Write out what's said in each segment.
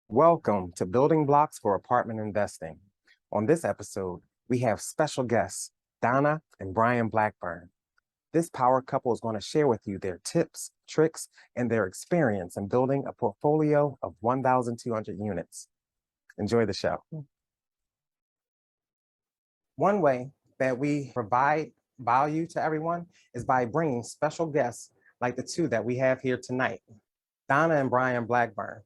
Welcome to Building Blocks for Apartment Investing. On this episode, we have special guests, Donna and Brian Blackburn. This power couple is going to share with you their tips, tricks, and their experience in building a portfolio of 1,200 units. Enjoy the show. One way that we provide value to everyone is by bringing special guests like the two that we have here tonight, Donna and Brian Blackburn.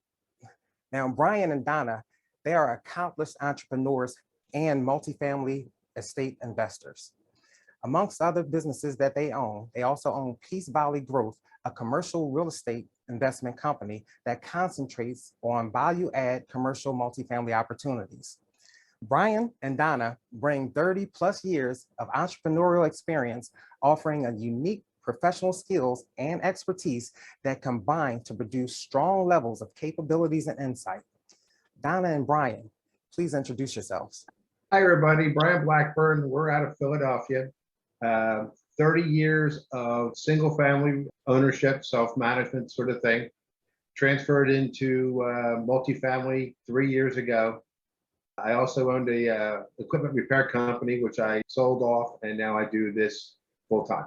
Now, Brian and Donna, they are accomplished entrepreneurs and multifamily estate investors. Amongst other businesses that they also own Peace Valley Growth, a commercial real estate investment company that concentrates on value-add commercial multifamily opportunities. Brian and Donna bring 30 plus years of entrepreneurial experience, offering a unique professional skills and expertise that combine to produce strong levels of capabilities and insight. Donna and Brian, please introduce yourselves. Hi, everybody. Brian Blackburn. We're out of Philadelphia. 30 years of single family ownership, self-management sort of thing. Transferred into multifamily 3 years ago. I also owned a equipment repair company, which I sold off, and now I do this full time.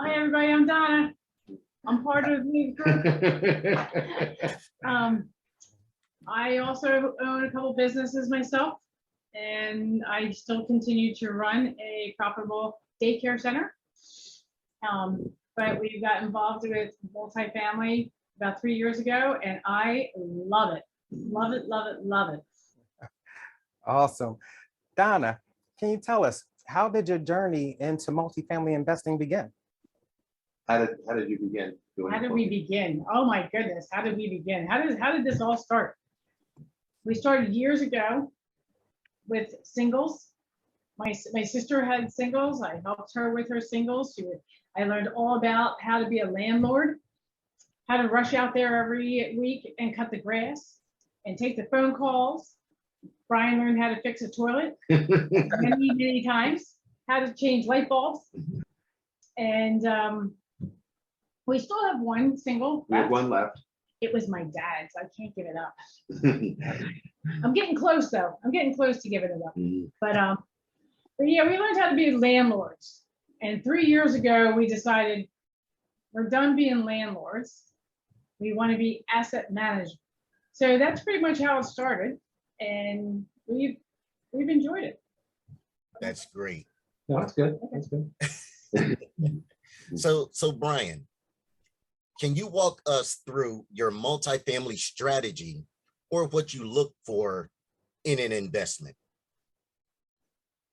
Hi, everybody. I'm Donna. I'm part of the group. I also own a couple businesses myself, and I still continue to run a profitable daycare center. But we got involved with multifamily about 3 years ago, and I love it. Love it, love it, love it. Awesome. Donna, can you tell us, how did your journey into multifamily investing begin? How did you begin? How did we begin? Oh my goodness, how did we begin? How did this all start? We started years ago with singles. My sister had singles. I helped her with her singles. I learned all about how to be a landlord, how to rush out there every week and cut the grass and take the phone calls. Brian learned how to fix a toilet many times, how to change light bulbs. And we still have one single. We have one left. It was my dad's. I can't give it up. I'm getting close though. I'm getting close to giving it up. But yeah, we learned how to be landlords. And 3 years ago, we decided we're done being landlords. We want to be asset managers. So that's pretty much how it started, and we've enjoyed it. That's great. No, that's good. That's good. So Brian, can you walk us through your multifamily strategy or what you look for in an investment?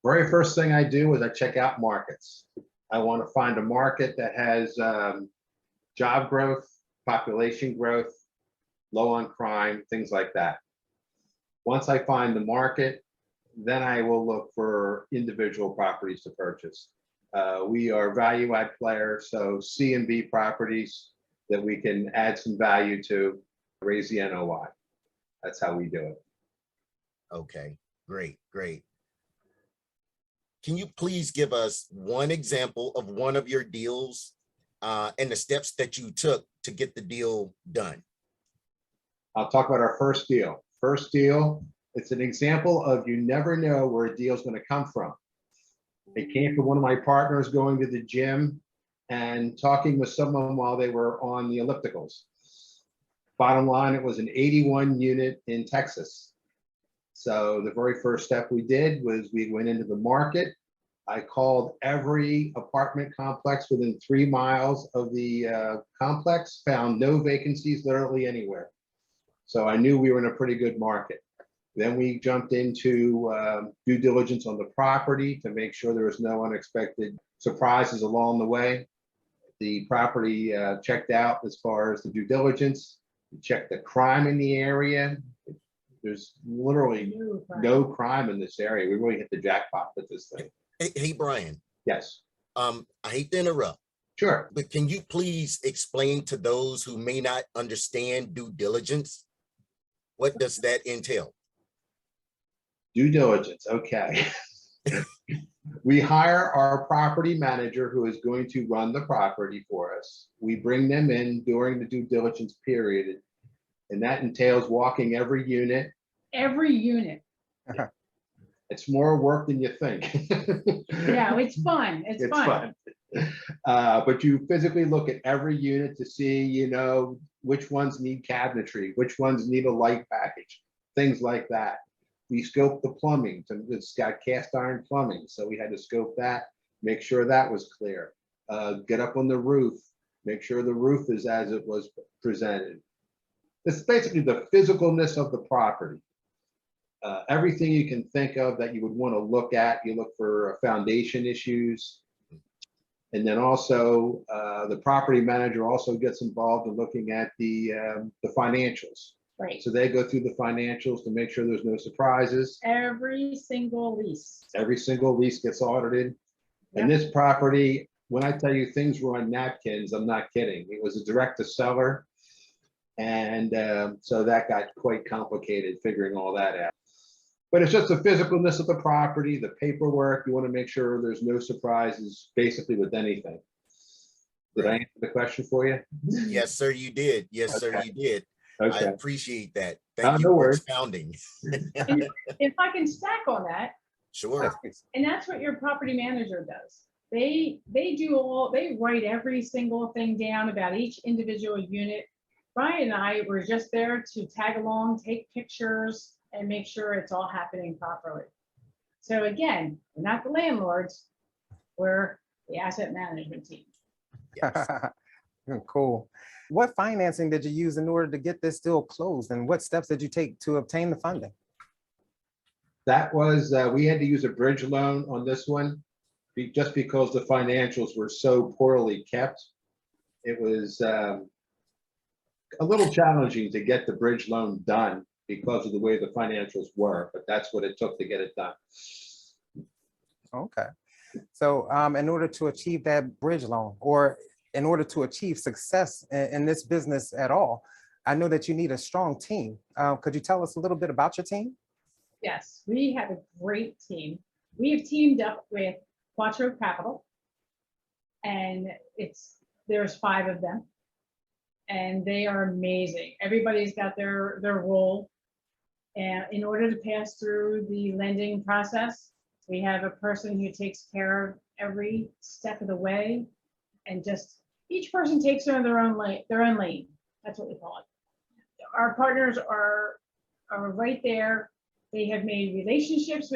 Very first thing I do is I check out markets. I want to find a market that has job growth, population growth, low on crime, things like that. Once I find the market, then I will look for individual properties to purchase. We are value add players, so C and B properties that we can add some value to, raise the NOI. That's how we do it. Okay, great. Can you please give us one example of one of your deals and the steps that you took to get the deal done? I'll talk about our first deal. First deal, it's an example of you never know where a deal is going to come from. It came from one of my partners going to the gym and talking with someone while they were on the ellipticals. Bottom line, it was an 81 unit in Texas. So the very first step we did was we went into the market. I called every apartment complex within 3 miles of the complex, found no vacancies literally anywhere. So I knew we were in a pretty good market. Then we jumped into due diligence on the property to make sure there was no unexpected surprises along the way. The property checked out as far as the due diligence. We checked the crime in the area. There's literally no crime in this area. We really hit the jackpot with this thing. Hey Brian. Yes. I hate to interrupt. Sure. But can you please explain to those who may not understand due diligence? What does that entail? Due diligence, okay. We hire our property manager who is going to run the property for us. We bring them in during the due diligence period And that entails walking every unit. Every unit. It's more work than you think. Yeah, it's fun. It's fun. But you physically look at every unit to see, you know, which ones need cabinetry, which ones need a light package, things like that. We scoped the plumbing. It's got cast iron plumbing, so we had to scope that, make sure that was clear. Get up on the roof, make sure the roof is as it was presented. It's basically the physicalness of the property. Everything you can think of that you would want to look at, you look for foundation issues. And then also, the property manager also gets involved in looking at the financials. Right. So they go through the financials to make sure there's no surprises. Every single lease. Every single lease gets audited. Yep. And this property, when I tell you things were on napkins, I'm not kidding. It was a direct to seller. And so that got quite complicated figuring all that out. But it's just the physicalness of the property, the paperwork. You want to make sure there's no surprises basically with anything. Did I answer the question for you? Yes, sir, you did. Yes, sir, Okay. you did. I Okay. appreciate that. Thank No you for worries. expounding. If I can stack on that, Sure. and that's what your property manager does. They write every single thing down about each individual unit. Brian and I were just there to tag along, take pictures, and make sure it's all happening properly. So again, we're not the landlords, we're the asset management team. Yes. Cool. What financing did you use in order to get this deal closed, and what steps did you take to obtain the funding? That was, we had to use a bridge loan on this one, just because the financials were so poorly kept. It was a little challenging to get the bridge loan done because of the way the financials were, but that's what it took to get it done. Okay. So in order to achieve that bridge loan, or in order to achieve success in this business at all, I know that you need a strong team. Could you tell us a little bit about your team? Yes, we have a great team. We have teamed up with Quattro Capital, and there's 5 of them, and they are amazing. Everybody's got their role, and in order to pass through the lending process, we have a person who takes care of every step of the way, and just each person takes on their own lane. That's what we call it. Our partners are right there. They have made relationships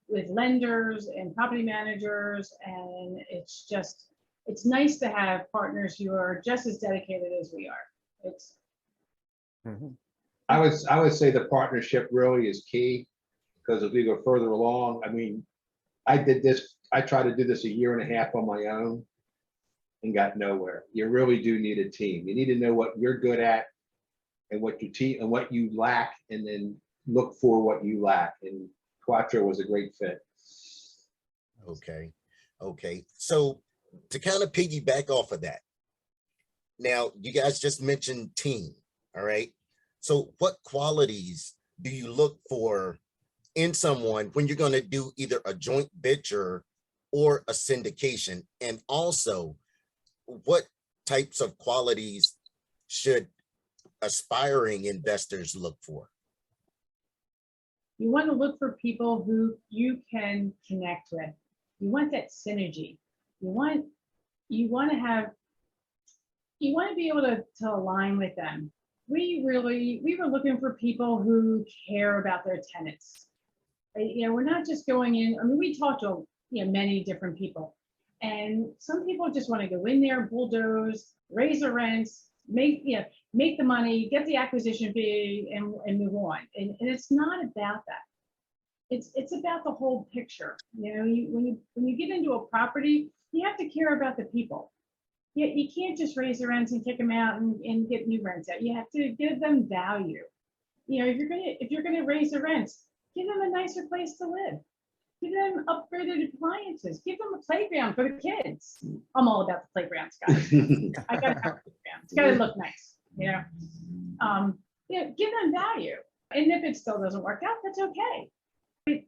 with lenders and property managers, and it's nice to have partners who are just as dedicated as we are. I would say the partnership really is key, because as we go further along, I mean, I tried to do this a year and a half on my own and got nowhere. You really do need a team. You need to know what you're good at and what your team and what you lack, and then look for what you lack. And Quattro was a great fit. Okay. Okay. So to kind of piggyback off of that, now you guys just mentioned team. All right. So what qualities do you look for in someone when you're going to do either a joint venture or a syndication? And also, what types of qualities should aspiring investors look for? You want to look for people who you can connect with. You want that synergy. You want to be able to align with them. We were looking for people who care about their tenants. You know, we're not just going in. I mean, we talked to many different people, and some people just want to go in there, bulldoze, raise the rents, make the money, get the acquisition fee, and move on. And it's not about that. It's about the whole picture. You know, when you get into a property, you have to care about the people. You can't just raise the rents and kick them out and get new rents out. You have to give them value. You know, if you're gonna raise the rents, give them a nicer place to live. Give them upgraded appliances. Give them a playground for the kids. I'm all about the playgrounds, guys. I gotta have a playground. It's gotta look nice. You know, give them value. And if it still doesn't work out, that's okay. But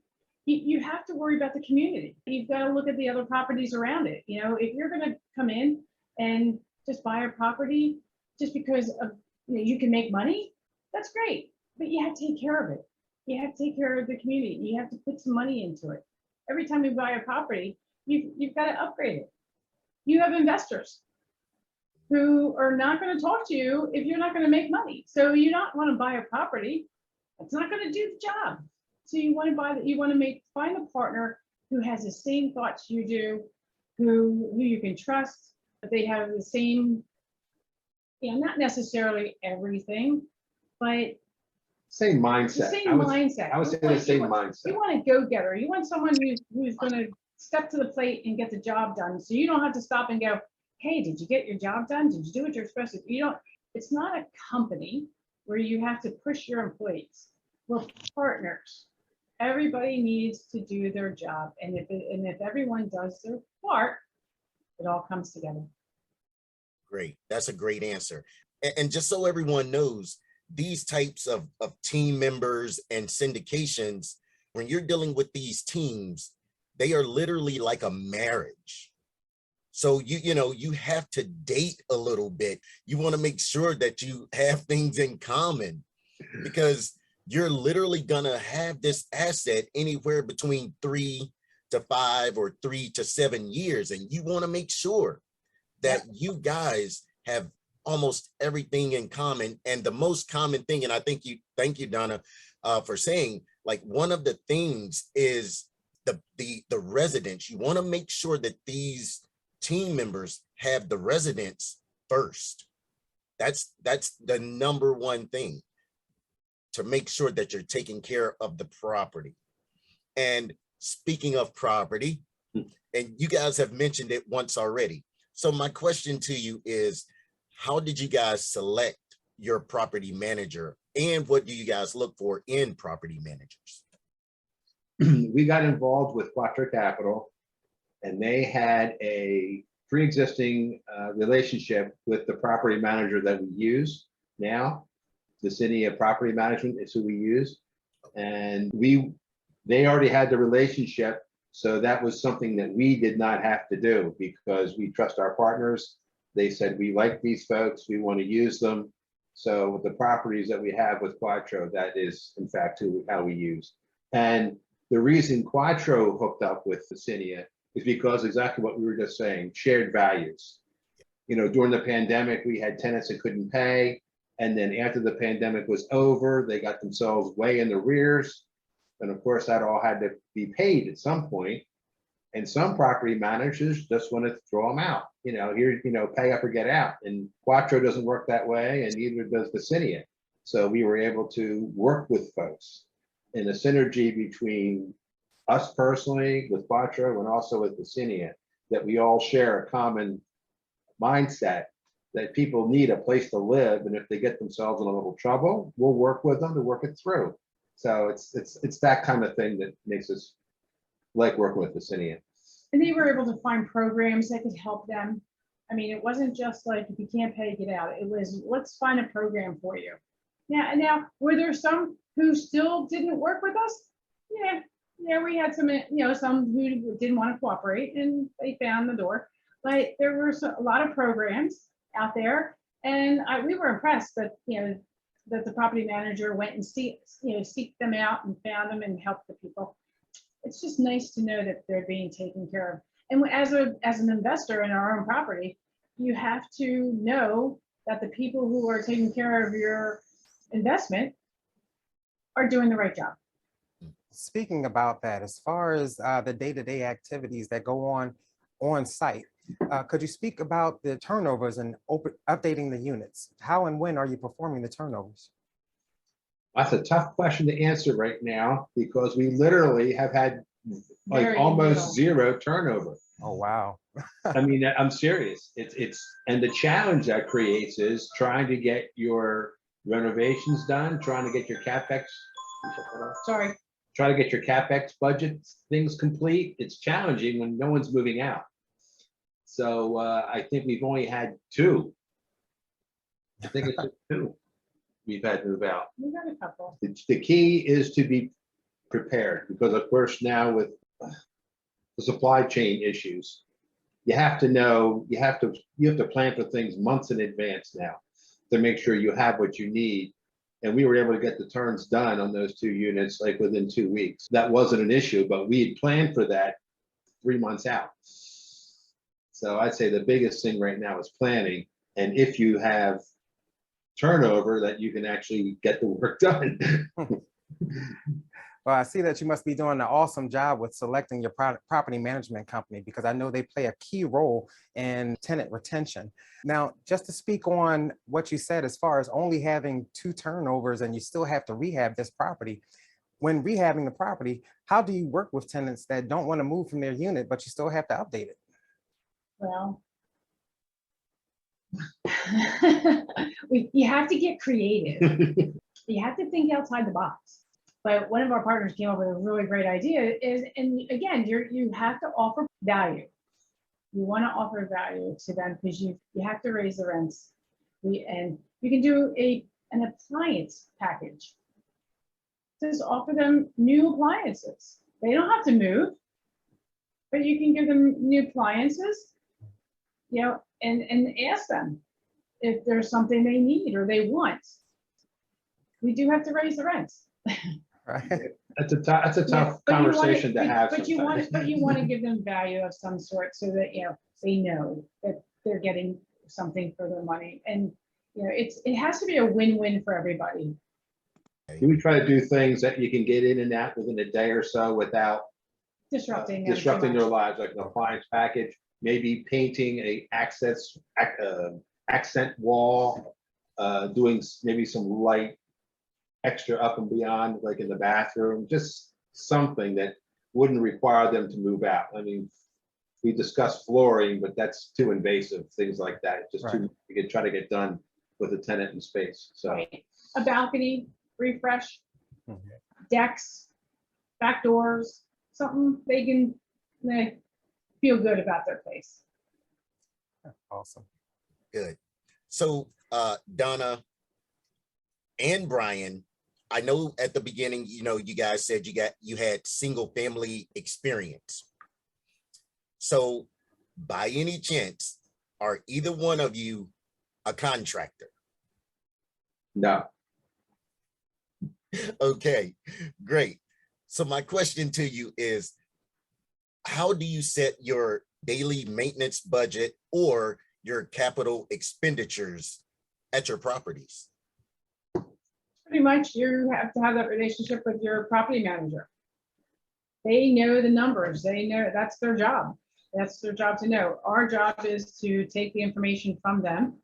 you have to worry about the community. You've got to look at the other properties around it. You know, if you're gonna come in and just buy a property just because of you can make money, That's great, but you have to take care of it. You have to take care of the community. You have to put some money into it. Every time you buy a property, you've got to upgrade it. You have investors who are not going to talk to you if you're not going to make money. So you don't want to buy a property that's not going to do the job. So you want to find a partner who has the same thoughts you do, who you can trust, that they have the same, not necessarily everything, but Same the mindset. same I would mindset. say the same You mindset. want a go-getter. You want someone who's going to step to the plate and get the job done. So you don't have to stop and go, hey, did you get your job done? Did you do what you're supposed to? It's not a company where you have to push your employees. We're partners. Everybody needs to do their job. And if everyone does their part, it all comes together. Great. That's a great answer. And just so everyone knows, these types of team members and syndications, when you're dealing with these teams, they are literally like a marriage. So you have to date a little bit. You want to make sure that you have things in common, because you're literally gonna have this asset anywhere between 3 to 5 or 3 to 7 years. And you want to make sure that you guys have almost everything in common. And the most common thing, and thank you, Donna, for saying, like, one of the things is the residents. You want to make sure that these team members have the residents first. That's the number one thing, to make sure that you're taking care of the property. And speaking of property, and you guys have mentioned it once already. So my question to you is, how did you guys select your property manager, and what do you guys look for in property managers? We got involved with Quattro Capital, and they had a pre-existing relationship with the property manager that we use now. The City of Property Management is who we use. And they already had the relationship. So that was something that we did not have to do, because we trust our partners. They said, we like these folks, we want to use them. So with the properties that we have with Quattro, that is in fact how we use. And the reason Quattro hooked up with the Cinia is because exactly what we were just saying, shared values. During the pandemic, we had tenants that couldn't pay. And then after the pandemic was over, they got themselves way in the rears. And of course, that all had to be paid at some point. And some property managers just want to throw them out. Pay up or get out. And Quattro doesn't work that way, and neither does the Cinia. So we were able to work with folks in a synergy between us personally with Quattro and also with the Cinia, that we all share a common mindset that people need a place to live, and if they get themselves in a little trouble, we'll work with them to work it through. So it's that kind of thing that makes us like working with the Cinia. And they were able to find programs that could help them. I mean, it wasn't just like, if you can't pay, get out. It was, let's find a program for you. Now, were there some who still didn't work with us? Yeah, we had some who didn't want to cooperate, and they found the door. But there were a lot of programs out there, and we were impressed that that the property manager went and seeked them out and found them and helped the people. It's just nice to know that they're being taken care of. And as an investor in our own property, you have to know that the people who are taking care of your investment are doing the right job. Speaking about that, as far as the day-to-day activities that go on site, could you speak about the turnovers and updating the units? How and when are you performing the turnovers? That's a tough question to answer right now, because we literally have had like Very almost little. 0 turnover. Oh, wow. I mean, I'm serious. And the challenge that creates is trying to get your renovations done, trying to get your CapEx. Sorry. Try to get your CapEx budget things complete. It's challenging when no one's moving out. So I think we've only had 2. I think it's 2 we've had to move out. We got a couple. The key is to be prepared, because of course now with the supply chain issues, you have to know, you have to plan for things months in advance now to make sure you have what you need And we were able to get the turns done on those 2 units like within 2 weeks. That wasn't an issue, but we had planned for that 3 months out. So I'd say the biggest thing right now is planning. And if you have turnover, that you can actually get the work done. Well, I see that you must be doing an awesome job with selecting your property management company, because I know they play a key role in tenant retention. Now, just to speak on what you said, as far as only having 2 turnovers and you still have to rehab this property, when rehabbing the property, how do you work with tenants that don't want to move from their unit, but you still have to update it? Well, you have to get creative. You have to think outside the box. But one of our partners came up with a really great idea is, and again, you have to offer value. You want to offer value to them because you have to raise the rents. And you can do an appliance package. Just offer them new appliances. They don't have to move, but you can give them new appliances, you know, and ask them if there's something they need or they want. We do have to raise the rents. Right? That's a tough conversation to have. But you want to give them value of some sort so that, you know, they know that they're getting something for their money. And, you know, it has to be a win-win for everybody. We try to do things that you can get in and out within a day or so without Disrupting them too disrupting their much. lives, like an appliance package, maybe painting a accent wall, doing maybe some light extra up and beyond, like in the bathroom, just something that wouldn't require them to move out. I mean, we discussed flooring, but that's too invasive, things like that. It's just too, you can try to get done with a tenant in space, so. Right. A balcony refresh, Mhm. decks, back doors, something they can feel good about their place. Awesome. Good. So, Donna and Brian, I know at the beginning, you know, you guys said you had single family experience. So by any chance, are either one of you a contractor? No. Okay, great. So my question to you is, how do you set your daily maintenance budget or your capital expenditures at your properties? Pretty much you have to have that relationship with your property manager. They know the numbers. They know that's their job. That's their job to know. Our job is to take the information from them,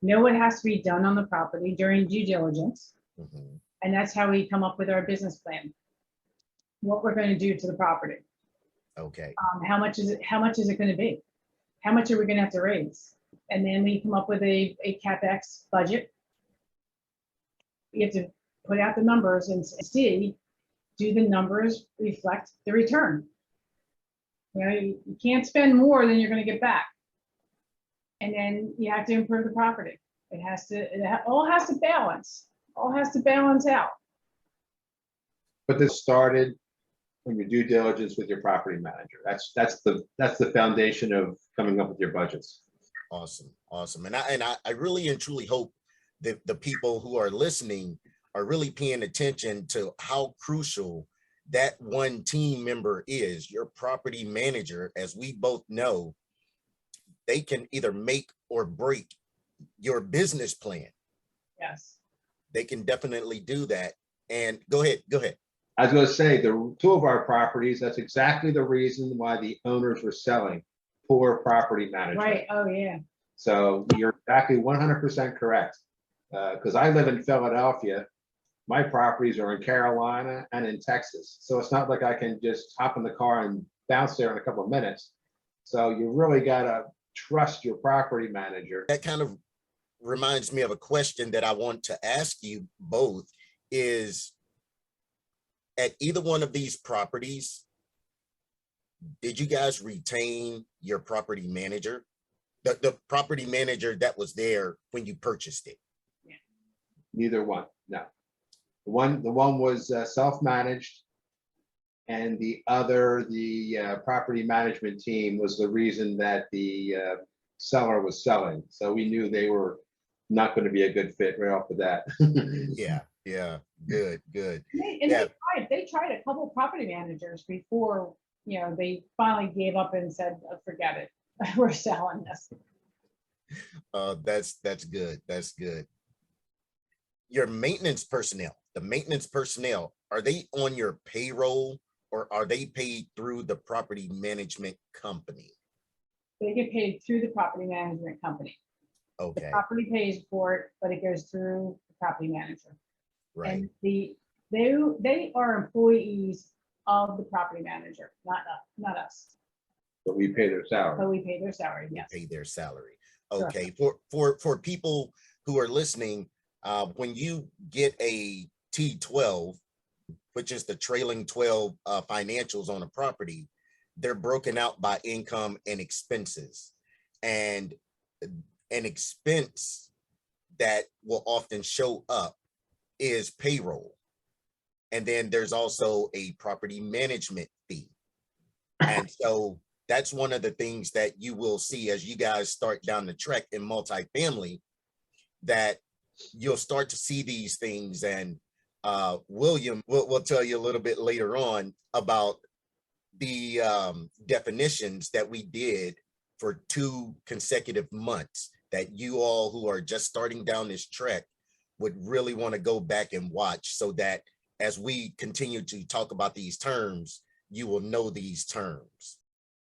know what has to be done on the property during due diligence. Mhm. And that's how we come up with our business plan. What we're going to do to the property. Okay, How much is it going to be? How much are we going to have to raise? And then we come up with a CapEx budget. We have to put out the numbers and see, do the numbers reflect the return? You know, you can't spend more than you're going to get back. And then you have to improve the property. It all has to balance. All has to balance out. But this started when you due diligence with your property manager. That's the foundation of coming up with your budgets. awesome, awesome. And I really and truly hope that the people who are listening are really paying attention to how crucial that one team member is. Your property manager, as we both know, they can either make or break your business plan. Yes. They can definitely do that. And go ahead. I was going to say, the 2 of our properties, that's exactly the reason why the owners were selling. Poor property management. Right. Oh, yeah. So you're exactly 100% correct. Because I live in Philadelphia. My properties are in Carolina and in Texas. So it's not like I can just hop in the car and bounce there in a couple of minutes. So you really got to trust your property manager. That kind of reminds me of a question that I want to ask you both is, at either one of these properties, did you guys retain your property manager? The property manager that was there when you purchased it? Neither one, no. The one was self-managed, and the other, the property management team, was the reason that the seller was selling. So we knew they were not going to be a good fit right off the bat. Yeah, good, good. And Yeah, they tried a couple property managers before, they finally gave up and said, forget it. We're selling this. that's good. That's good. Your maintenance personnel, the maintenance personnel, are they on your payroll or are they paid through the property management company? They get paid through the property management company. The Okay, property pays for it, but it goes through the property manager. right. And they are employees of the property manager, not us, But we pay their but salary. we pay their salary, You yes. pay their salary. Sure. Okay, for people who are listening, when you get a T12, which is the trailing 12 financials on a property, they're broken out by income and expenses. And an expense that will often show up is payroll. And then there's also a property management fee. And so that's one of the things that you will see as you guys start down the trek in multifamily, that you'll start to see these things. And William will tell you a little bit later on about the definitions that we did for 2 consecutive months that you all who are just starting down this trek would really want to go back and watch, so that as we continue to talk about these terms, you will know these terms.